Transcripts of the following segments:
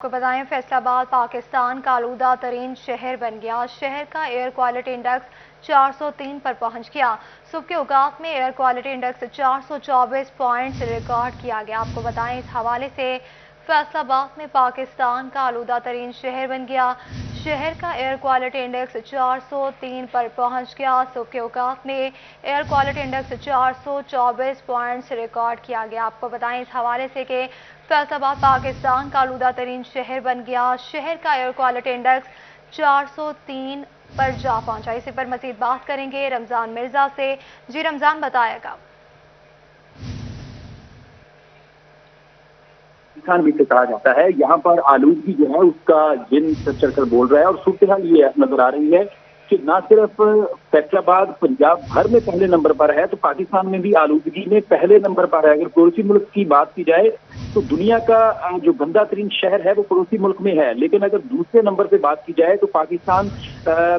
आपको बताएं फैसलाबाद पाकिस्तान का आलूदा तरीन शहर बन गया। शहर का एयर क्वालिटी इंडेक्स 403 पर पहुंच गया। सुबह के औकात में एयर क्वालिटी इंडेक्स 424 पॉइंट से रिकॉर्ड किया गया। आपको बताएं इस हवाले से फैसलाबाद में पाकिस्तान का आलूदा तरीन शहर बन गया। शहर का एयर क्वालिटी इंडेक्स 403 पर पहुंच गया। सुबह के औकात में एयर क्वालिटी इंडेक्स 424 पॉइंट से रिकॉर्ड किया गया। आपको बताएं इस हवाले से कि फैसलाबाद पाकिस्तान का आलूदा तरीन शहर बन गया। शहर का एयर क्वालिटी इंडेक्स 403 पर जा पहुंचा। इसी पर मजीद बात करेंगे रमजान मिर्जा से। जी रमजान, बताएगा। खान भी से कहा जाता है, यहाँ पर आलूदगी जो है उसका जिन चढ़ कर बोल रहा है। और सूरत हाल ये नजर आ रही है कि ना सिर्फ फैसलाबाद पंजाब भर में पहले नंबर पर है, तो पाकिस्तान में भी आलूदगी में पहले नंबर पर है। अगर पड़ोसी मुल्क की बात की जाए तो दुनिया का जो गंदा तरीन शहर है वो पड़ोसी मुल्क में है, लेकिन अगर दूसरे नंबर पे बात की जाए तो पाकिस्तान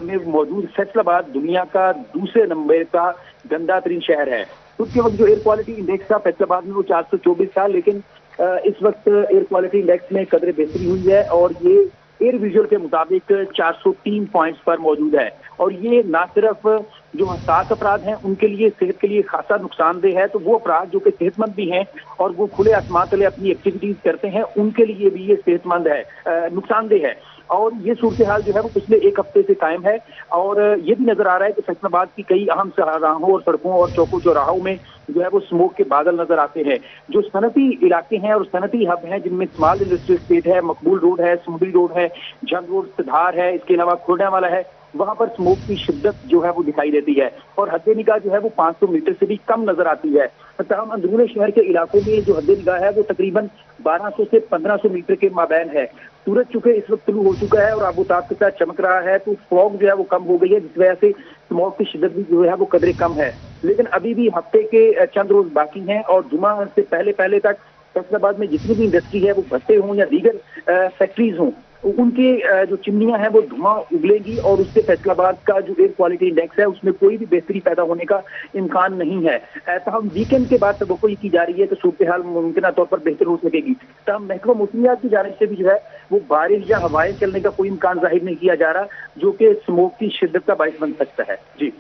में मौजूद फैसलाबाद दुनिया का दूसरे नंबर का गंदा तरीन शहर है। उसके वक्त जो एयर क्वालिटी इंडेक्स था फैसलाबाद में वो 424 था, लेकिन इस वक्त एयर क्वालिटी इंडेक्स में कदर बेहतरी हुई है और ये एयर विजुअल के मुताबिक 403 पॉइंट्स पर मौजूद है। और ये ना सिर्फ जो हसास अपराध हैं उनके लिए सेहत के लिए खासा नुकसानदेह है, तो वो अपराध जो कि सेहतमंद भी हैं और वो खुले आसमान तले अपनी एक्टिविटीज करते हैं उनके लिए भी ये सेहतमंद है, नुकसानदेह है। और ये सूरत हाल जो है वो पिछले एक हफ्ते से कायम है। और ये भी नजर आ रहा है कि फैसलाबाद की कई अहम राहों और सड़कों और चौकों चौराहों में जो है वो स्मोक के बादल नजर आते हैं। जो सनती इलाके हैं और सनती हब हैं जिनमें स्मॉल इंडस्ट्रियल स्टेट है, मकबूल रोड है, सुमरी रोड है, जंग रोड, सिधार है, इसके अलावा खुर्डावाला है, वहां पर स्मोक की शिद्दत जो है वो दिखाई देती है और हद निगाह जो है वो 500 मीटर से भी कम नजर आती है। तमाम अंदरूनी शहर के इलाकों में जो हद निगाह है वो तकरीबन 1200 से 1500 मीटर के माबैन है। सूरज चूंकि इस वक्त शुरू हो चुका है और आबोताब के साथ चमक रहा है, तो फॉग जो है वो कम हो गई है, जिस वजह से स्मोक की शिद्दत भी जो है वो कदरे कम है। लेकिन अभी भी हफ्ते के चंद रोज बाकी हैं और जुमा से पहले पहले तक फैसलाबाद में जितनी भी इंडस्ट्री है वो भट्टे हों या दीगर फैक्ट्रीज हों, उनकी जो चिमनियां हैं वो धुआं उगलेंगी और उससे फैसलाबाद का जो एयर क्वालिटी इंडेक्स है उसमें कोई भी बेहतरी पैदा होने का इम्कान नहीं है। तहम वीकेंड के बाद तो ये की जा रही है कि सूरत हाल मुमकिन तौर पर बेहतर हो सकेगी। तहम महकमा मौसमियात की जानिब से भी जो है वो बारिश या हवाएं चलने का कोई इम्कान जाहिर नहीं किया जा रहा, जो कि स्मोक की शिद्दत का बाइस बन सकता है। जी,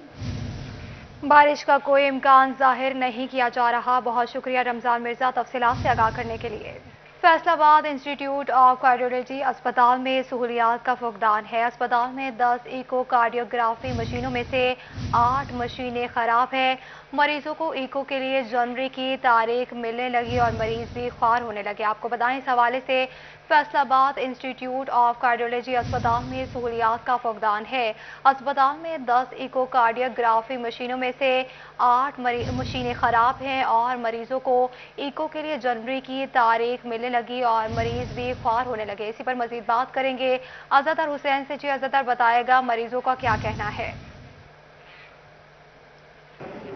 बारिश का कोई इम्कान जाहिर नहीं किया जा रहा। बहुत शुक्रिया रमजान मिर्जा तफसीलात से आगाह करने के लिए। फैसलाबाद इंस्टीट्यूट ऑफ कार्डियोलॉजी अस्पताल में सहूलियात का फुकदान है। अस्पताल में 10 इको कार्डियोग्राफी मशीनों में से 8 मशीनें खराब हैं। मरीजों को इको के लिए जनवरी की तारीख मिलने लगी और मरीज भी ख्वार होने लगे। आपको बताएं इस हवाले से फैसलाबाद इंस्टीट्यूट ऑफ कार्डियोलॉजी अस्पताल में सहूलियात का फुकदान है। अस्पताल में 10 इको कार्डियोग्राफी मशीनों में से 8 मशीनें खराब हैं और मरीजों को इको के लिए जनवरी की तारीख मिलने लगी और मरीज भी ख्वार होने लगे। इसी पर मजीद बात करेंगे अजहर हुसैन से। जी अजहर, बताएगा मरीजों का क्या कहना है।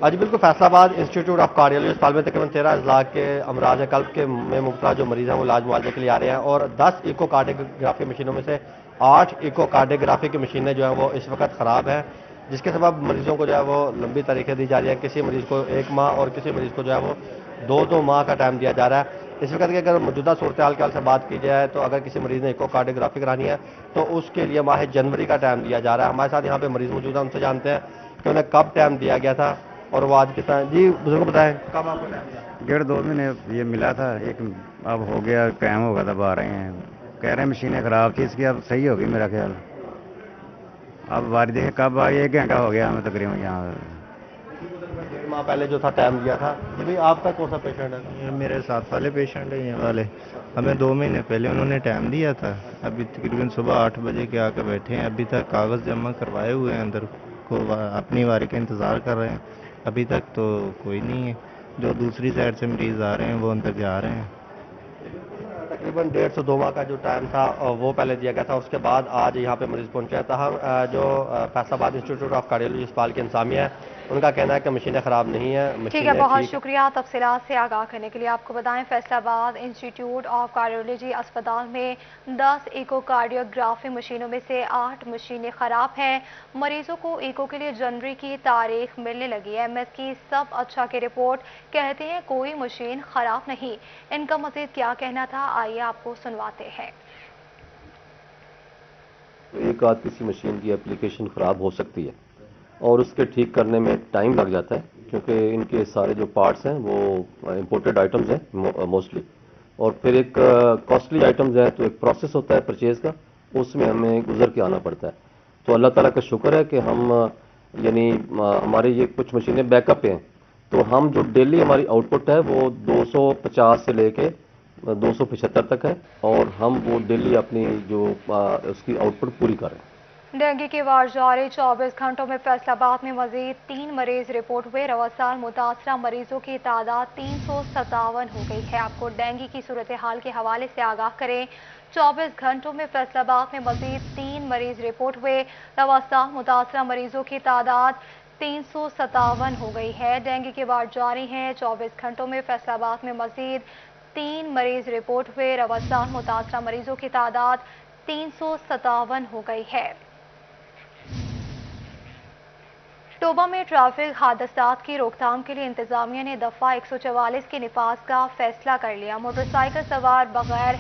आज बिल्कुल फैसलाबाद इंस्टीट्यूट ऑफ कार्डियोलॉजी अस्पताल में तकरीबन 13 अजला के अमराज कल्ब के में मुब्तला जो मरीज हैं वो इलाज मुआवजे के लिए आ रहे हैं और 10 इको कार्डियोग्राफी मशीनों में से 8 इको कार्डियोग्राफी की मशीनें जो है वो इस वक्त ख़राब हैं, जिसके सबब मरीजों को जो है वो लंबी तारीखें दी जा रही है। किसी मरीज को 1 माह और किसी मरीज को जो है वो 2-2 माह का टाइम दिया जा रहा है। इस वक्त की अगर मौजूदा सूरत हाल से बात की जाए तो अगर किसी मरीज ने इको कार्डियोग्राफी करानी है तो उसके लिए माह जनवरी का टाइम दिया जा रहा है। हमारे साथ यहाँ पे मरीज मौजूद है, उनसे जानते हैं कि उन्हें कब टाइम दिया गया था और वो आज कितना है। जी बुजुर्ग बताएं, कब आपको टाइम दिया? 1.5-2 महीने ये मिला था, एक अब हो गया, टाइम होगा तब आ रहे हैं। कह रहे हैं मशीनें ख़राब थी, इसकी अब सही होगी मेरा ख्याल। अब बारी देखें कब आई, 1 घंटा हो गया हमें तकरीबन यहाँ। 1.5 माह पहले जो था टाइम दिया था। जी भाई, आपका कौन सा पेशेंट है? ये मेरे साथ वाले पेशेंट हैं, ये वाले हमें 2 महीने पहले उन्होंने टाइम दिया था। अभी तकरीबन सुबह 8 बजे के आकर बैठे हैं, अभी तक कागज़ जमा करवाए हुए हैं, अंदर को अपनी बारी का इंतज़ार कर रहे हैं। अभी तक तो कोई नहीं है। जो दूसरी साइड से मरीज़ आ रहे हैं वो अंदर जा रहे हैं। तकरीबन 1.5 से 2 माह का जो टाइम था वो पहले दिया गया था, उसके बाद आज यहाँ पे मरीज पहुंचे था। जो फैसलाबाद इंस्टीट्यूट ऑफ कार्डियोलॉजी अस्पताल के इंतजामिया है उनका कहना है कि मशीनें ख़राब नहीं है। ठीक है, बहुत शुक्रिया तफसीलात से आगाह करने के लिए। आपको बताएं फैसलाबाद इंस्टीट्यूट ऑफ कार्डियोलॉजी अस्पताल में 10 इको कार्डियोग्राफी मशीनों में से 8 मशीनें ख़राब हैं। मरीजों को इको के लिए जनवरी की तारीख मिलने लगी है। MS की सब अच्छा की रिपोर्ट कहते हैं कोई मशीन ख़राब नहीं। इनका मज़ीद क्या कहना था, आइए आपको सुनवाते हैं। तो एक आध किसी मशीन की एप्लीकेशन ख़राब हो सकती है और उसके ठीक करने में टाइम लग जाता है, क्योंकि इनके सारे जो पार्ट्स हैं वो इंपोर्टेड आइटम्स हैं मोस्टली, और फिर एक कॉस्टली आइटम्स है, तो एक प्रोसेस होता है परचेज़ का, उसमें हमें गुजर के आना पड़ता है। तो अल्लाह ताला का शुक्र है कि हम यानी हमारे ये कुछ मशीनें बैकअप पे हैं, तो हम जो डेली हमारी आउटपुट है वो 250 से लेके 275 तक है, और हम वो डेली अपनी जो उसकी आउटपुट पूरी कर रहे हैं। डेंगू के वार जारी 24 घंटों में फैसलाबाद में मजीद 3 मरीज रिपोर्ट हुए। रवासाल मुतासरा मरीजों की तादाद 357 हो गई है। आपको डेंगू की सूरत हाल के हवाले से आगाह करें। 24 घंटों में फैसलाबाद में मजीद 3 मरीज रिपोर्ट हुए। रवासाल मुतासरा मरीजों की तादाद 357 हो गई है। डेंगू के वार जारी हैं। 24 घंटों में फैसलाबाद में मजीद 3 मरीज रिपोर्ट हुए। रवासाल मुतासरा मरीजों की तादाद 357 हो गई है। टोबा में ट्रैफिक हादसात की रोकथाम के लिए इंतजामिया ने दफा 144 के निफाज का फैसला कर लिया। मोटरसाइकिल सवार बगैर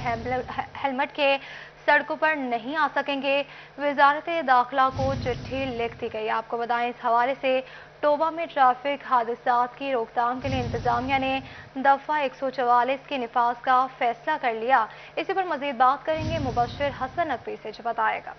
हेलमेट के सड़कों पर नहीं आ सकेंगे। वजारत दाखिला को चिट्ठी लिख दी गई। आपको बताएं, इस हवाले से टोबा में ट्रैफिक हादसात की रोकथाम के लिए इंतजामिया ने दफा 144 के निफाज का फैसला कर लिया। इसी पर मजीद बात करेंगे मुबशिर हसन नकवी से, जो बताएगा।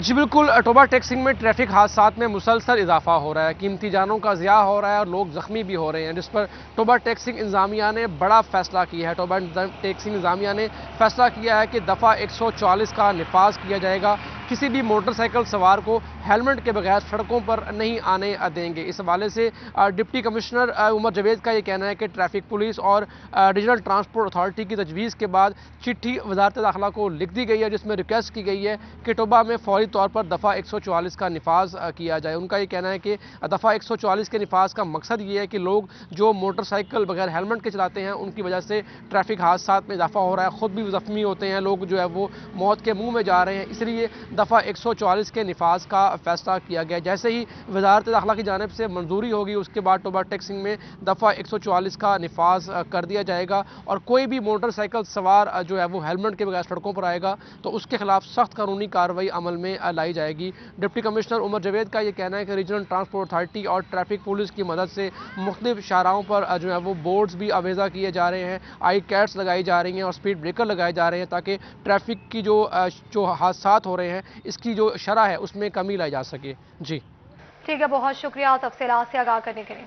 जी बिल्कुल, टोबा टेक्सिंग में ट्रैफिक हादसात में मुसलसल इजाफा हो रहा है, कीमती जानों का ज़िया हो रहा है और लोग ज़ख्मी भी हो रहे हैं, जिस पर टोबा टेक्सिंग इंतजामिया ने बड़ा फैसला किया है। टोबा टेक्सिंग इंतजामिया ने फैसला किया है कि दफ़ा 144 का निफाज किया जाएगा। किसी भी मोटरसाइकिल सवार को हेलमेट के बगैर सड़कों पर नहीं आने देंगे। इस हवाले से डिप्टी कमिश्नर उमर जवेद का ये कहना है कि ट्रैफिक पुलिस और रीजनल ट्रांसपोर्ट अथॉरिटी की तजवीज़ के बाद चिट्ठी वजारत दाखिला को लिख दी गई है, जिसमें रिक्वेस्ट की गई है कि टोबा में फौरी तौर पर दफ़ा 144 का निफाज किया जाए। उनका ये कहना है कि दफ़ा 144 के निफाज का मकसद ये है कि लोग जो मोटरसाइकिल बगैर हेलमेट के चलाते हैं उनकी वजह से ट्रैफिक हादसात में इजाफा हो रहा है, ख़ुद भी ज़ख्मी होते हैं, लोग जो है वो मौत के मुँह में जा रहे हैं। इसलिए दफ़ा 144 के निफाज का फैसला किया गया। जैसे ही वजारत दाखिला की जानिब से मंजूरी होगी, उसके बाद टोबा टेक्सिंग में दफ़ा 144 का निफाज कर दिया जाएगा और कोई भी मोटरसाइकिल सवार जो है वो हेलमेट के बगैर सड़कों पर आएगा तो उसके खिलाफ सख्त कानूनी कार्रवाई अमल में लाई जाएगी। डिप्टी कमिश्नर उमर जवेद का ये कहना है कि रीजनल ट्रांसपोर्ट अथॉरिटी और ट्रैफिक पुलिस की मदद से मुख्तलिफ शाहराहों पर जो है वो बोर्ड्स भी अवेजा किए जा रहे हैं, आई कैट्स लगाई जा रही हैं और स्पीड ब्रेकर लगाए जा रहे हैं, ताकि ट्रैफिक की जो हादसात हो रहे हैं इसकी जो शरह है उसमें कमी लाई जा सके। जी ठीक है, बहुत शुक्रिया तफसीलात से आगाह करने के लिए।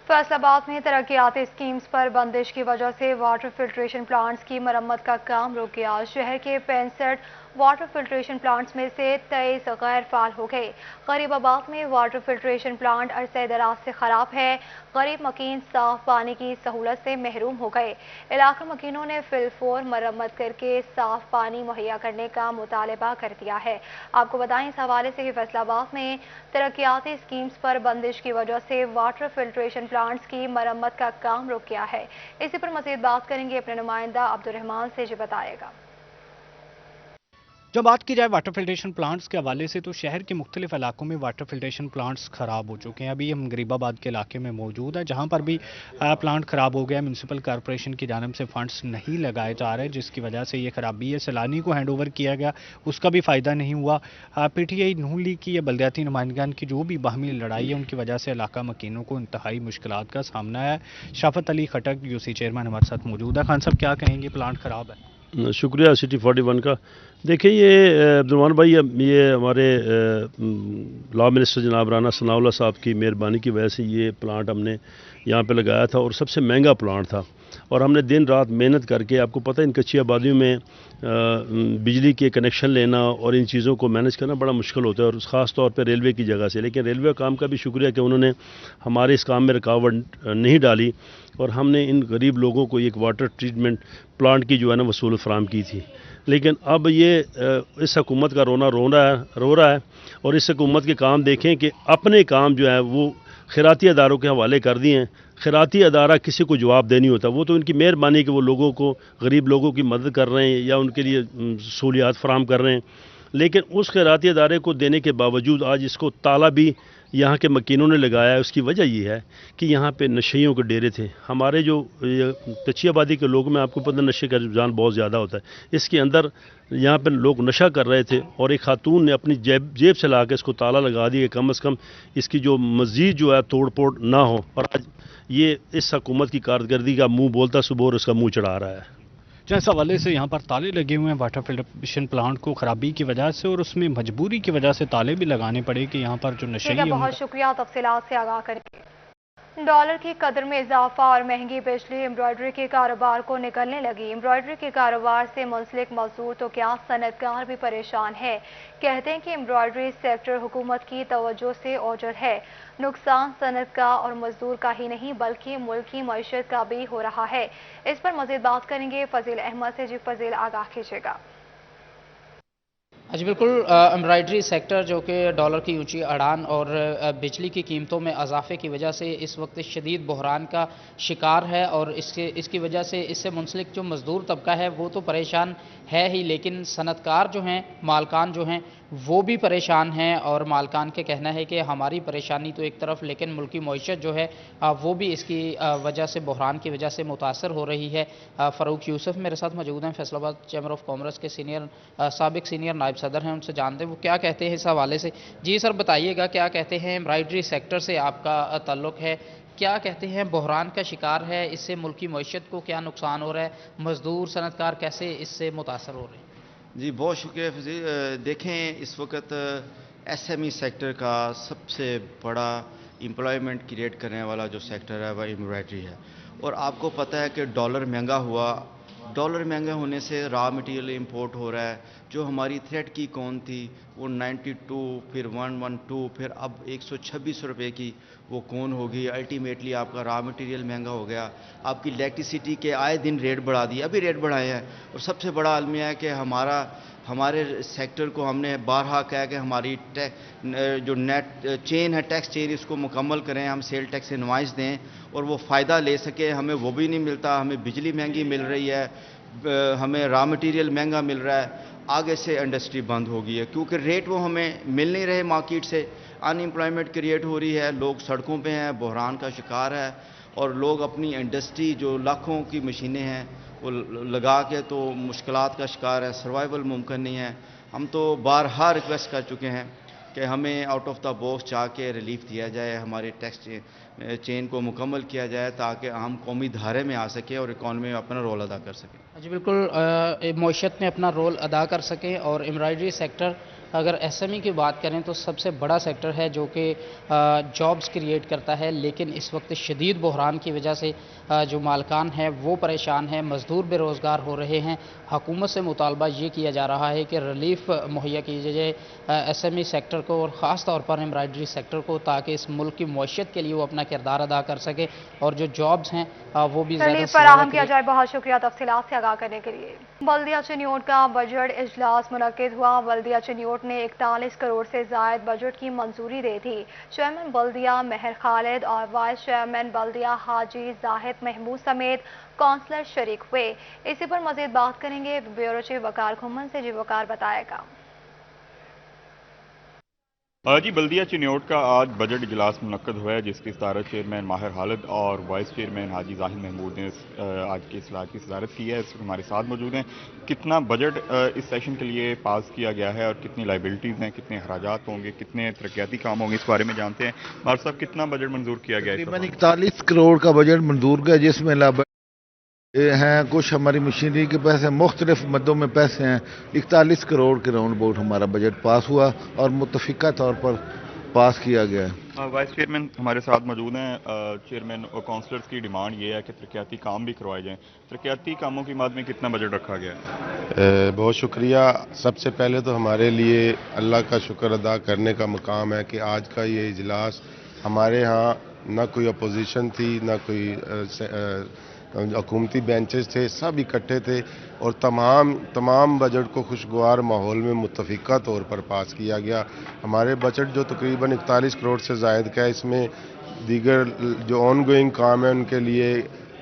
फैसलाबाद में तरक्याती स्कीम्स पर बंदिश की वजह से वाटर फिल्ट्रेशन प्लांट्स की मरम्मत का काम रुक गया। शहर के 65 वाटर फिल्ट्रेशन प्लांट्स में से 23 गैर फाल हो गए। गरीबाबाद में वाटर फिल्ट्रेशन प्लांट अरसे दराज से खराब है। गरीब मकीन साफ पानी की सहूलत से महरूम हो गए। इलाका मकीनों ने फिलफोर मरम्मत करके साफ पानी मुहैया करने का मुतालबा कर दिया है। आपको बताएं, इस हवाले से कि फैसलाबाद में तरक्याती स्कीम्स पर बंदिश की वजह से वाटर फिल्ट्रेशन प्लांट्स की मरम्मत का काम रुक गया है। इसी पर मजीद बात करेंगे अपने नुमाइंदा अब्दुर्रहमान से, जो बताएगा। जब बात की जाए वाटर फिल्ट्रेशन प्लांट्स के हवाले से, तो शहर के मुख्तलिफ इलाकों में वाटर फिल्ट्रेशन प्लांट्स ख़राब हो चुके हैं। अभी हम गरीबाबाद के इलाके में मौजूद है, जहां पर भी प्लांट ख़राब हो गया। म्यूनसिपल कॉरपोरेशन की जानिब से फंड्स नहीं लगाए जा रहे, जिसकी वजह से ये खराबी है। सैलानी को हैंड ओवर किया गया, उसका भी फ़ायदा नहीं हुआ। PTI नून लीग की या बल्दियाती नुमाइंदगान की जो भी बाहमी लड़ाई है, उनकी वजह से इलाका मकीनों को इंतहाई मुश्किलात का सामना है। शाफत अली खटक UC चेयरमैन हमारे साथ मौजूद है। खान साहब, क्या कहेंगे, प्लांट ख़राब है? शुक्रिया सिटी 41 का। देखिए, ये अब्दुलरहमान भाई, ये हमारे लॉ मिनिस्टर जनाब राना सनाउल्लाह साहब की मेहरबानी की वजह से ये प्लांट हमने यहाँ पे लगाया था, और सबसे महंगा प्लांट था, और हमने दिन रात मेहनत करके, आपको पता है इन कच्ची आबादियों में बिजली के कनेक्शन लेना और इन चीज़ों को मैनेज करना बड़ा मुश्किल होता है, और ख़ास तौर पे रेलवे की जगह से। लेकिन रेलवे काम का भी शुक्रिया कि उन्होंने हमारे इस काम में रुकावट नहीं डाली, और हमने इन गरीब लोगों को एक वाटर ट्रीटमेंट प्लांट की जो है ना वसूल फराम की थी। लेकिन अब ये इस हुकूमत का रो रहा है, और इस हुकूमत के काम देखें कि अपने काम जो है वो खैराती अदारों के हवाले कर दिए हैं। खैराती अदारा किसी को जवाब दे नहीं होता, वो तो इनकी मेहरबानी कि वो लोगों को, गरीब लोगों की मदद कर रहे हैं या उनके लिए सहूलियात फराम कर रहे हैं, लेकिन उस खैराती अदारे को देने के बावजूद आज इसको ताला भी यहाँ के मकीनों ने लगाया है। उसकी वजह ये है कि यहाँ पे नशेइयों के डेरे थे। हमारे जो कच्ची आबादी के लोगों में आपको पता नशे का रुझान बहुत ज़्यादा होता है। इसके अंदर यहाँ पे लोग नशा कर रहे थे और एक खातून ने अपनी जेब से ला के इसको ताला लगा दिया, कम से कम इसकी जो मज़ीद जो है तोड़ फोड़ ना हो। और आज ये इस हुकूमत की कारकर्दगी का मुँह बोलता सुबह और उसका मुँह चढ़ा रहा है। जिस हवाले से यहाँ पर ताले लगे हुए हैं वाटर फिल्ट्रेशन प्लांट को खराबी की वजह से, और उसमें मजबूरी की वजह से ताले भी लगाने पड़े कि यहाँ पर जो नशे। बहुत शुक्रिया तफसीलात से आगाह करके। डॉलर की कदर में इजाफा और महंगी बिजली एम्ब्रॉयडरी के कारोबार को निकलने लगी। एम्ब्रॉयडरी के कारोबार से मुंसलिक मजदूर तो क्या सनतकार भी परेशान है। कहते हैं कि एम्ब्रॉयडरी सेक्टर हुकूमत की तवज्जो से ओझल है। नुकसान सनतकार और मजदूर का ही नहीं बल्कि मुल्क की मईशत का भी हो रहा है। इस पर मजीद बात करेंगे फजील अहमद से। जी फजील, आगाह कीजिएगा। जी बिल्कुल, एम्ब्रॉयडरी सेक्टर जो कि डॉलर की ऊंची अड़ान और बिजली की कीमतों में इजाफे की वजह से इस वक्त शदीद बहरान का शिकार है, और इसकी वजह से इससे मुंसलिक जो मजदूर तबका है वो तो परेशान है ही, लेकिन सनतकार जो हैं, मालकान जो हैं, वो भी परेशान हैं। और मालकान के कहना है कि हमारी परेशानी तो एक तरफ, लेकिन मुल्की मईशत जो है वो भी इसकी वजह से, बहरान की वजह से मुतासर हो रही है। फ़ारूक यूसुफ मेरे साथ मौजूद हैं, फैसलाबाद चैम्बर ऑफ कॉमर्स के साबिक सीनियर नायब सदर हैं। उनसे जानते हैं वो क्या कहते हैं इस हवाले से। जी सर, बताइएगा क्या कहते हैं। एम्ब्रॉयडरी सेक्टर से आपका ताल्लुक़ है, क्या कहते हैं, बहरान का शिकार है, इससे मुल्की मईशत को क्या नुकसान हो रहा है, मजदूर सनतकार कैसे इससे मुतासर हो रहे हैं? जी बहुत शुक्रिया फजी। देखें, इस वक्त एसएमई सेक्टर का सबसे बड़ा एम्प्लॉयमेंट क्रिएट करने वाला जो सेक्टर है वह एम्ब्रॉयडरी है। और आपको पता है कि डॉलर महंगा हुआ, डॉलर महंगा होने से रॉ मटेरियल इंपोर्ट हो रहा है। जो हमारी थ्रेड की कौन थी वो 92, फिर 112, फिर अब 126 रुपये की वो कौन होगी। अल्टीमेटली आपका रॉ मटेरियल महंगा हो गया। आपकी इलेक्ट्रिसिटी के आए दिन रेट बढ़ा दिए, अभी रेट बढ़ाए हैं। और सबसे बड़ा अलमिया है कि हमारे सेक्टर को हमने बारहा कहा कि हमारी जो नेट चेन है, टैक्स चेन, इसको मुकम्मल करें, हम सेल टैक्स इनवाइस दें और वो फ़ायदा ले सके। हमें वो भी नहीं मिलता, हमें बिजली महंगी मिल रही है, हमें रॉ मटेरियल महंगा मिल रहा है। आगे से इंडस्ट्री बंद हो गई है क्योंकि रेट वो हमें मिल नहीं रहे मार्केट से। अनएम्प्लॉयमेंट क्रिएट हो रही है, लोग सड़कों पे हैं, बहरान का शिकार है। और लोग अपनी इंडस्ट्री जो लाखों की मशीनें हैं वो लगा के तो मुश्किलात का शिकार है, सर्वाइवल मुमकिन नहीं है। हम तो बारहा रिक्वेस्ट कर चुके हैं कि हमें आउट ऑफ द बॉक्स चाह रिलीफ दिया जाए, हमारे टैक्स चेन को मुकम्मल किया जाए ताकि हम कौमी धारे में आ सकें और इकॉनमी में अपना रोल अदा कर सकें। जी बिल्कुल, मईशत में अपना रोल अदा कर सकें। और एम्ब्रॉयडरी सेक्टर अगर एसएमई की बात करें तो सबसे बड़ा सेक्टर है जो कि जॉब्स क्रिएट करता है, लेकिन इस वक्त शदीद बहरान की वजह से जो मालकान हैं वो परेशान हैं, मज़दूर बेरोज़गार हो रहे हैं। हुकूमत से मुतालबा ये किया जा रहा है कि रिलीफ मुहैया की जाए एसएमई सेक्टर को और ख़ास तौर पर एम्ब्रॉयडरी सेक्टर को, ताकि इस मुल्क की मईशत के लिए वो अपना किरदार अदा कर सके और जो जॉब्स हैं वो भी फराहम किया जाए। बहुत शुक्रिया तफसीलात से आगाह करने के लिए। बल्दिया चिन्योट का बजट इजलास मुनक्किद हुआ। बल्दिया चिन्योट ने 41 करोड़ से जायद बजट की मंजूरी दी थी। चेयरमैन बल्दिया महर खालिद और वाइस चेयरमैन बल्दिया हाजी जाहिद महमूद समेत काउंसलर शरीक हुए। इसी पर मजीद बात करेंगे ब्यूरो चीफ वकार घुमन से। जी वकार, बताएगा। जी, बल्दिया चिन्योट का आज बजट इजलास मुनक्कद हुआ है जिसकी सदारत चेयरमैन माहिर खालिद और वाइस चेयरमैन हाजी जाहिद महमूद ने आज के इजलास की सदारत की है। इस हमारे साथ मौजूद हैं। कितना बजट इस सेशन के लिए पास किया गया है और कितनी लाइबिलिटीज़ हैं, कितने अखराजात होंगे, कितने तरक्याती काम होंगे, इस बारे में जानते हैं। मार साहब, कितना बजट मंजूर किया गया है? तकरीबन 41 करोड़ का बजट मंजूर किया, जिसमें हैं कुछ हमारी मशीनरी के पैसे, मुख्तलिफ मदों में पैसे हैं। 41 करोड़ के राउंड अबाउट हमारा बजट पास हुआ और मुतफिका तौर पर पास किया गया है। वाइस चेयरमैन हमारे साथ मौजूद हैं। चेयरमैन और काउंसलर्स की डिमांड ये है कि तरक्याती काम भी करवाए जाएँ। तरक्याती कामों की मद में कितना बजट रखा गया है? बहुत शुक्रिया। सबसे पहले तो हमारे लिए अल्लाह का शुक्र अदा करने का मकाम है कि आज का ये इजलास हमारे यहाँ ना कोई अपोजिशन थी, ना कोई हुकूमती बेंचेस थे, सब इकट्ठे थे और तमाम बजट को खुशगवार माहौल में मुत्तफ़िका तौर पर पास किया गया। हमारे बजट जो तकरीबन 41 करोड़ से ज़ायद का है, इसमें दीगर जो ऑन गोइंग काम है उनके लिए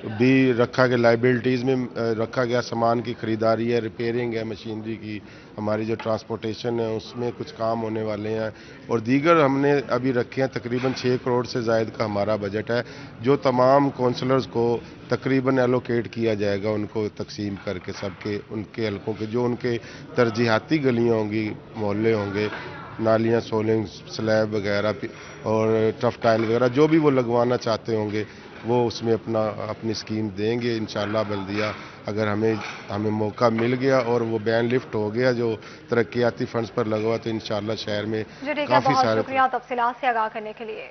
भी रखा गया, लाइबिलिटीज़ में रखा गया सामान की ख़रीदारी है, रिपेयरिंग है मशीनरी की, हमारी जो ट्रांसपोर्टेशन है उसमें कुछ काम होने वाले हैं, और दीगर हमने अभी रखे हैं। तकरीबन 6 करोड़ से ज़ायद का हमारा बजट है, जो तमाम काउंसलर्स को तकरीबन एलोकेट किया जाएगा, उनको तकसीम करके सबके उनके हलकों के जो उनके तरजीहाती गलियाँ होंगी, मोहल्ले होंगे, नालियाँ, सोलिंग, स्लैब वगैरह और टफ टाइल वगैरह जो भी वो लगवाना चाहते होंगे वो उसमें अपनी स्कीम देंगे इंशाल्लाह। बल्दिया अगर हमें मौका मिल गया और वो बैन लिफ्ट हो गया जो तरक्याती फंड्स पर लगा हुआ, तो इंशाल्लाह शहर में काफ़ी सारे। शुक्रिया तफसीलात से आगाह करने के लिए।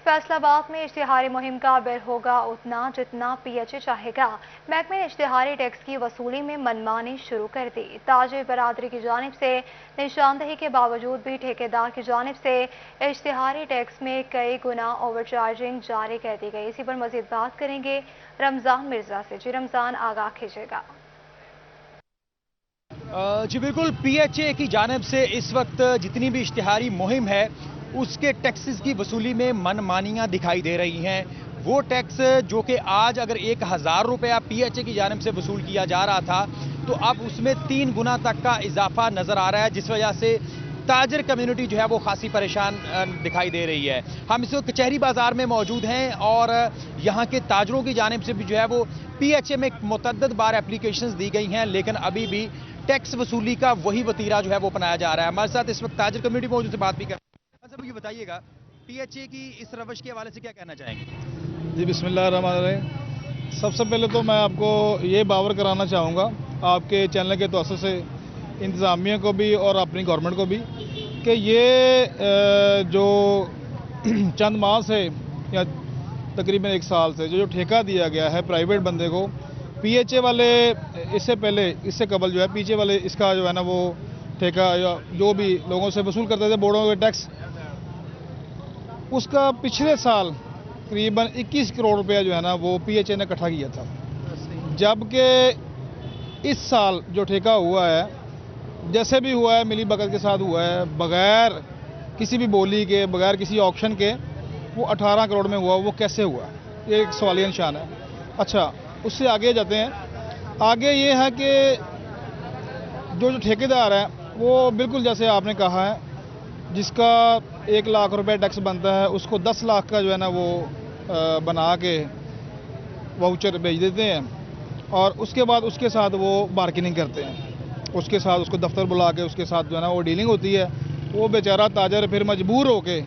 फैसलाबाद में इश्तिहारी मुहिम का बिल होगा उतना जितना PHA चाहेगा। महकमे ने इश्तिहारी टैक्स की वसूली में मनमानी शुरू कर दी। ताजिर बरादरी की जानिब से निशानदही के बावजूद भी ठेकेदार की जानिब से इश्तिहारी टैक्स में कई गुना ओवरचार्जिंग जारी कर दी गई। इसी पर मजीद बात करेंगे रमजान मिर्जा से। जी रमजान, आगाह कीजिएगा। जी बिल्कुल, PHA की जानिब से इस वक्त जितनी भी इश्तिहारी मुहिम है उसके टैक्सेस की वसूली में मनमानियां दिखाई दे रही हैं। वो टैक्स जो कि आज अगर 1000 रुपया PHA की जानिब से वसूल किया जा रहा था, तो अब उसमें 3 गुना तक का इजाफा नजर आ रहा है, जिस वजह से ताजर कम्युनिटी जो है वो खासी परेशान दिखाई दे रही है। हम इस वक्त कचहरी बाजार में मौजूद हैं और यहाँ के ताजरों की जानिब से भी जो है वो PHA में मुतअद्दिद बार एप्लीकेशंस दी गई हैं, लेकिन अभी भी टैक्स वसूली का वही वतीरा जो है वो अपनाया जा रहा है। हमारे साथ इस वक्त ताजर कम्युनिटी मौजूद से बात भी कर। ये बताइएगा, PHA की इस रवश के हवाले से क्या कहना चाहेंगे? जी बिस्मिल्लाहिर्रहमानिर्रहीम। सबसे पहले तो मैं आपको ये बावर कराना चाहूँगा आपके चैनल के तौर से इंतज़ामिया को भी और अपनी गवर्नमेंट को भी कि ये जो चंद माह से या तकरीबन 1 साल से जो ठेका दिया गया है प्राइवेट बंदे को, PHA वाले इससे कबल जो है PHA वाले इसका जो है ना वो ठेका या जो भी लोगों से वसूल करते थे बोर्डों के टैक्स, उसका पिछले साल करीबन 21 करोड़ रुपया जो है ना वो PHA ने इकट्ठा किया था। जबकि इस साल जो ठेका हुआ है, जैसे भी हुआ है मिली भगत के साथ हुआ है, बगैर किसी भी बोली के, बगैर किसी ऑक्शन के, वो 18 करोड़ में हुआ। वो कैसे हुआ, ये एक सवालिया निशान है। अच्छा, उससे आगे जाते हैं। आगे ये है कि जो ठेकेदार है वो बिल्कुल जैसे आपने कहा है, जिसका 1 लाख रुपए टैक्स बनता है उसको 10 लाख का जो है ना वो बना के वाउचर भेज देते हैं और उसके बाद उसके साथ वो बार्गेनिंग करते हैं, उसके साथ उसको दफ्तर बुला के उसके साथ जो है ना वो डीलिंग होती है। वो बेचारा ताजर फिर मजबूर होके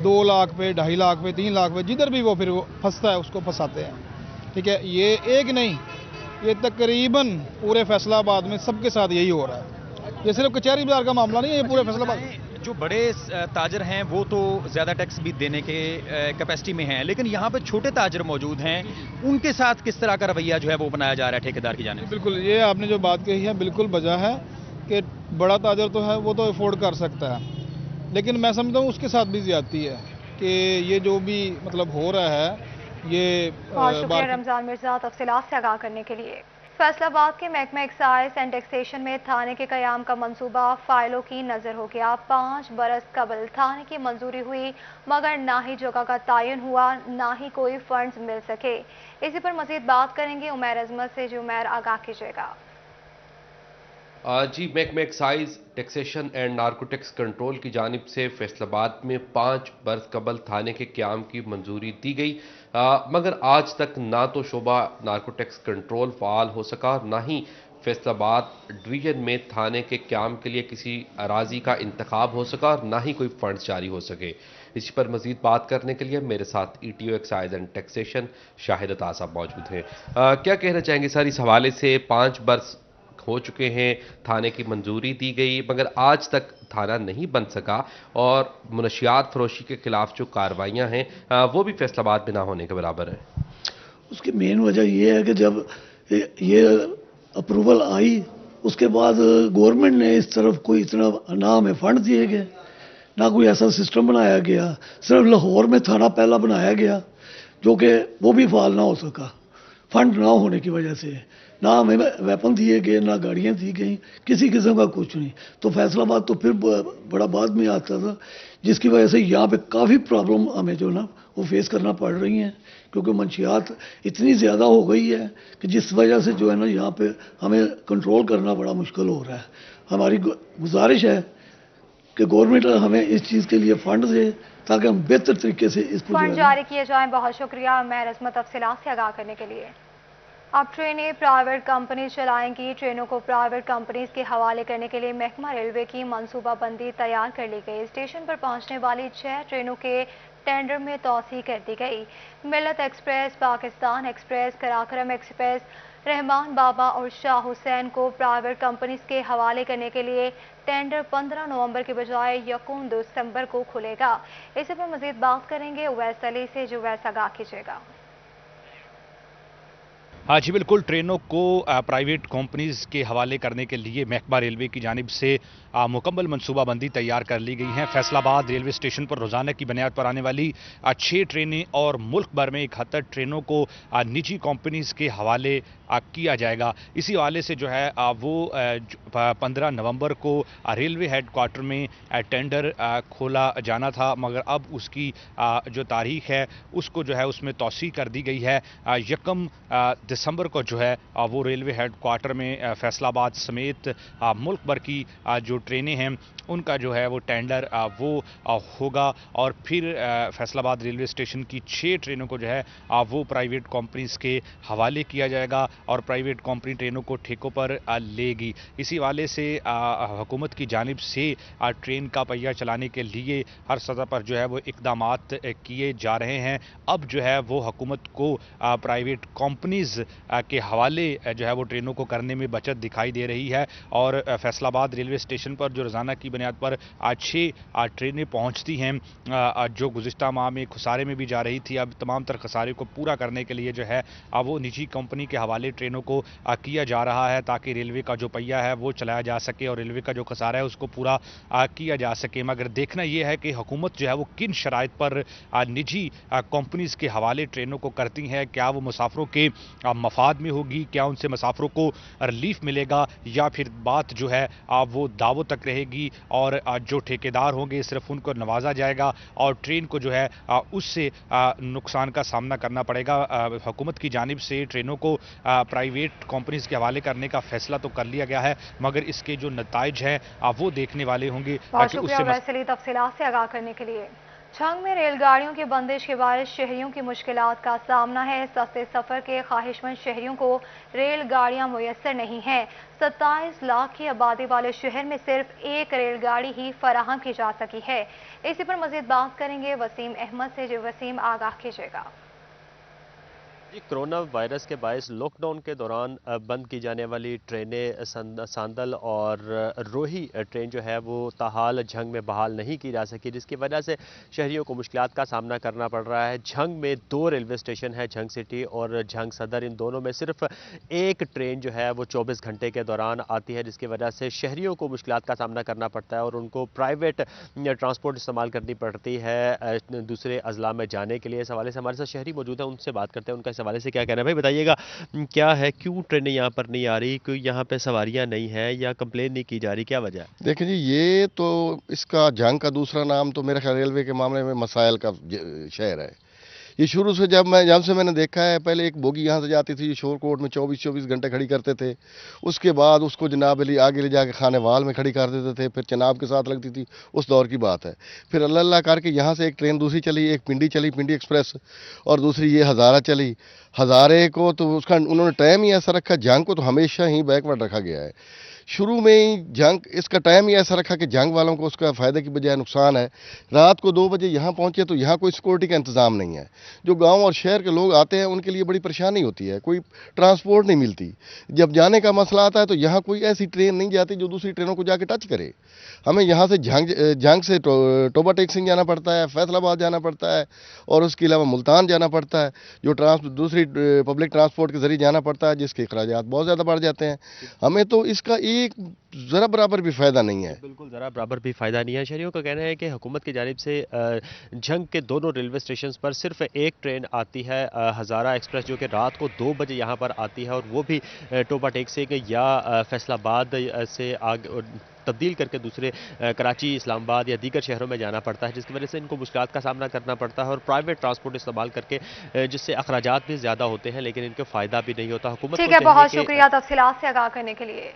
2 लाख पे, 2.5 लाख पे, 3 लाख पे, जिधर भी वो फिर फंसता है उसको फंसाते हैं। ठीक है, ये एक नहीं, ये तकरीबन पूरे फैसलाबाद में सबके साथ यही हो रहा है। ये सिर्फ कचहरी बाजार का मामला नहीं है, ये पूरे फैसलाबाद। जो बड़े ताजर हैं वो तो ज़्यादा टैक्स भी देने के कैपेसिटी में हैं, लेकिन यहाँ पर छोटे ताजर मौजूद हैं, उनके साथ किस तरह का रवैया जो है वो अपनाया जा रहा है ठेकेदार की जानिब से? बिल्कुल, ये आपने जो बात कही है बिल्कुल वजह है कि बड़ा ताजर तो है वो तो अफोर्ड कर सकता है, लेकिन मैं समझता हूँ उसके साथ भी ज्यादती है कि ये जो भी मतलब हो रहा है ये। शुक्रिया रमजान मिर्जा तफसीलात से आगाह करने के लिए। फैसलाबाद के महकमा एक्साइज एंड टैक्सेशन में थाने के कयाम का मंसूबा फाइलों की नजर हो गया। 5 बरस कबल थाने की मंजूरी हुई, मगर ना ही जगह का तयन हुआ, ना ही कोई फंड्स मिल सके। इसी पर मजीद बात करेंगे उमैर अजमत से। जो उमैर, आगाह कीजिएगा। जी, महकमा excise taxation and narcotics control की जानिब से फैसलाबाद में 5 बरस कबल थाने के क़याम की मंजूरी दी गई, मगर आज तक ना तो शोबा नार्कोटिक्स कंट्रोल फ़ाल हो सका, ना ही फैसलाबाद डिवीज़न में थाने के क़याम के लिए किसी अराजी का इंतखाब हो सका, और ना ही कोई फंड्स जारी हो सके। इसी पर मजीद बात करने के लिए मेरे साथ ETO excise and taxation Shahid अता साहब मौजूद हैं। क्या कहना चाहेंगे सर इस हवाले से? 5 बरस हो चुके हैं, थाने की मंजूरी दी गई, मगर आज तक थाना नहीं बन सका, और मुनशियात फरोशी के खिलाफ जो कार्रवाइयाँ हैं वो भी फैसलाबाद में ना होने के बराबर है। उसकी मेन वजह ये है कि जब ये अप्रूवल आई उसके बाद गवर्नमेंट ने इस तरफ कोई इतना ना हमें फंड दिए गए, ना कोई ऐसा सिस्टम बनाया गया। सिर्फ लाहौर में थाना पहला बनाया गया जो कि वो भी फाल ना हो सका फंड ना होने की वजह से। ना हमें वेपन दिए गए, ना गाड़ियाँ दी गई, किसी किस्म का कुछ नहीं। तो फैसलाबाद तो फिर बड़ा बाद में आता था, जिसकी वजह से यहाँ पे काफ़ी प्रॉब्लम हमें जो ना वो फेस करना पड़ रही हैं, क्योंकि मंशियात इतनी ज़्यादा हो गई है कि जिस वजह से जो है ना यहाँ पे हमें कंट्रोल करना बड़ा मुश्किल हो रहा है। हमारी गुजारिश है कि गवर्नमेंट हमें इस चीज़ के लिए फंड दे ताकि हम बेहतर तरीके से इसको फंड जारी किए जाएं। बहुत शुक्रिया मैं रस्मत तफसीलात से आगाह करने के लिए। अब ट्रेनें प्राइवेट कंपनीज चलाएंगी। ट्रेनों को प्राइवेट कंपनीज के हवाले करने के लिए महकमा रेलवे की मनसूबाबंदी तैयार कर ली गई। स्टेशन पर पहुंचने वाली 6 ट्रेनों के टेंडर में तौसीह कर दी गई। Millat Express, Pakistan Express, Karakoram Express, Rahman Baba और शाह हुसैन को प्राइवेट कंपनीज के हवाले करने के लिए टेंडर 15 नवंबर के बजाय 1 दिसंबर को खुलेगा। इसी पर मजीद बात करेंगे उवैस अली से, जो उवैस आगाह कीजिएगा। हाँ जी बिल्कुल, ट्रेनों को प्राइवेट कंपनीज के हवाले करने के लिए महकमा रेलवे की जानिब से मुकम्मल मनसूबाबंदी तैयार कर ली गई है। फैसलाबाद रेलवे स्टेशन पर रोजाना की बुनियाद पर आने वाली 6 ट्रेनें और मुल्क भर में 71 ट्रेनों को निजी कंपनीज के हवाले किया जाएगा। इसी हवाले से जो है वो 15 नवंबर को रेलवे हेडक्वार्टर में टेंडर खोला जाना था, मगर अब उसकी जो तारीख है उसको जो है उसमें तौसीह कर दी गई है। 1 दिसंबर को जो है वो रेलवे हेडक्वार्टर में फैसलाबाद समेत मुल्क भर की जो ट्रेनें हैं उनका जो है वो टेंडर वो होगा और फिर फैसलाबाद रेलवे स्टेशन की 6 ट्रेनों को जो है वो प्राइवेट कंपनीज के हवाले किया जाएगा और प्राइवेट कंपनी ट्रेनों को ठेकों पर लेगी। इसी हवाले से हुकूमत की जानिब से ट्रेन का पहिया चलाने के लिए हर सतह पर जो है वो इकदामात किए जा रहे हैं। अब जो है वो हुकूमत को प्राइवेट कंपनीज के हवाले जो है वो ट्रेनों को करने में बचत दिखाई दे रही है और फैसलाबाद रेलवे स्टेशन पर जो रोजाना की बुनियाद पर 6 ट्रेनें पहुंचती हैं, जो गुज़िश्ता माह में खसारे में भी जा रही थी, अब तमाम तर खसारे को पूरा करने के लिए जो है वो निजी कंपनी के हवाले ट्रेनों को किया जा रहा है ताकि रेलवे का जो पहिया है वो चलाया जा सके और रेलवे का जो खसारा है उसको पूरा किया जा सके। मगर देखना यह है कि हुकूमत जो है वो किन शराइत पर निजी कंपनीज के हवाले ट्रेनों को करती हैं। क्या वो मुसाफरों के मफाद में होगी, क्या उनसे मुसाफरों को रिलीफ मिलेगा, या फिर बात जो है वो दावों तक रहेगी और जो ठेकेदार होंगे सिर्फ उनको नवाजा जाएगा और ट्रेन को जो है उससे नुकसान का सामना करना पड़ेगा। हुकूमत की जानिब से ट्रेनों को प्राइवेट कंपनीज के हवाले करने का फैसला तो कर लिया गया है, मगर इसके जो नताइज हैं वो देखने वाले होंगे। तफसीलात से आगाह करने के लिए। झंग में रेलगाड़ियों की बंदिश के बायस शहरियों की मुश्किलात का सामना है। सस्ते सफर के ख्वाहिशमंद शहरियों को रेलगाड़ियां मुयस्सर नहीं हैं। 27 लाख की आबादी वाले शहर में सिर्फ 1 रेलगाड़ी ही फराहम की जा सकी है। इसी पर मजीद बात करेंगे वसीम अहमद से, जो वसीम आगाह कीजिएगा। जी, कोरोना वायरस के बायस लॉकडाउन के दौरान बंद की जाने वाली ट्रेनें सांदल और रोही ट्रेन जो है वो ताहाल झंग में बहाल नहीं की जा सकी, जिसकी वजह से शहरियों को मुश्किलात का सामना करना पड़ रहा है। झंग में 2 रेलवे स्टेशन है, झंग सिटी और झंग सदर। इन दोनों में सिर्फ 1 ट्रेन जो है वो 24 घंटे के दौरान आती है, जिसकी वजह से शहरियों को मुश्किलात का सामना करना पड़ता है और उनको प्राइवेट ट्रांसपोर्ट इस्तेमाल करनी पड़ती है दूसरे अजला में जाने के लिए। इस हवाले से हमारे साथ शहरी मौजूद हैं, उनसे बात करते हैं उनका हवाले से क्या कहना है। भाई बताइएगा, क्या है, क्यों ट्रेनें यहाँ पर नहीं आ रही, क्यों यहाँ पे सवारियाँ नहीं हैं या कंप्लेन नहीं की जा रही, क्या वजह है? देखिए जी, ये तो इसका झंग का दूसरा नाम तो मेरे ख्याल रेलवे के मामले में मसाइल का शहर है। ये शुरू से जब से मैंने देखा है, पहले एक बोगी यहाँ से जाती थी शोरकोट में 24-24 घंटे खड़ी करते थे, उसके बाद उसको जनाब अली आगे ले जाके खानेवाल में खड़ी कर देते थे, फिर चनाब के साथ लगती थी, उस दौर की बात है। फिर अल्लाह अल्लाह करके यहाँ से एक ट्रेन दूसरी चली, एक पिंडी चली, पिंडी एक्सप्रेस, और दूसरी ये हज़ारा चली। हज़ारे को तो उसका उन्होंने टाइम ही ऐसा रखा, जंग को तो हमेशा ही बैकवर्ड रखा गया है। शुरू में ही जंग इसका टाइम ही ऐसा रखा कि जंग वालों को उसका फ़ायदे की बजाय नुकसान है। रात को 2 बजे यहाँ पहुँचे तो यहाँ कोई सिक्योरिटी का इंतज़ाम नहीं है। जो गांव और शहर के लोग आते हैं उनके लिए बड़ी परेशानी होती है, कोई ट्रांसपोर्ट नहीं मिलती। जब जाने का मसला आता है तो यहाँ कोई ऐसी ट्रेन नहीं जाती जो दूसरी ट्रेनों को जाके टच करे। हमें यहाँ से जंग से टोबा टेक्सिंग जाना पड़ता है, फैसलाबाद जाना पड़ता है और उसके अलावा मुल्तान जाना पड़ता है, जो दूसरी पब्लिक ट्रांसपोर्ट के ज़रिए जाना पड़ता है, जिसके अखराजात बहुत ज़्यादा बढ़ जाते हैं। हमें तो इसका एक ज़रा बराबर भी फ़ायदा नहीं है। बिल्कुल ज़रा बराबर भी फ़ायदा नहीं है। शहरियों का कहना है कि हुकूमत की जानिब से झंग के दोनों रेलवे स्टेशन पर सिर्फ 1 ट्रेन आती है, हज़ारा एक्सप्रेस, जो कि रात को 2 बजे यहाँ पर आती है और वो भी टोबा टेक्सिंग या फैसलाबाद से आगे तब्दील करके दूसरे कराची, इस्लामाबाद या दीगर शहरों में जाना पड़ता है, जिसकी वजह से इनको मुश्किलात का सामना करना पड़ता है और प्राइवेट ट्रांसपोर्ट इस्तेमाल करके जिससे अखराजात भी ज़्यादा होते हैं लेकिन इनके फ़ायदा भी नहीं होता। हुकूमत ठीक है, बहुत शुक्रिया तफसीलात से आगाह करने के लिए।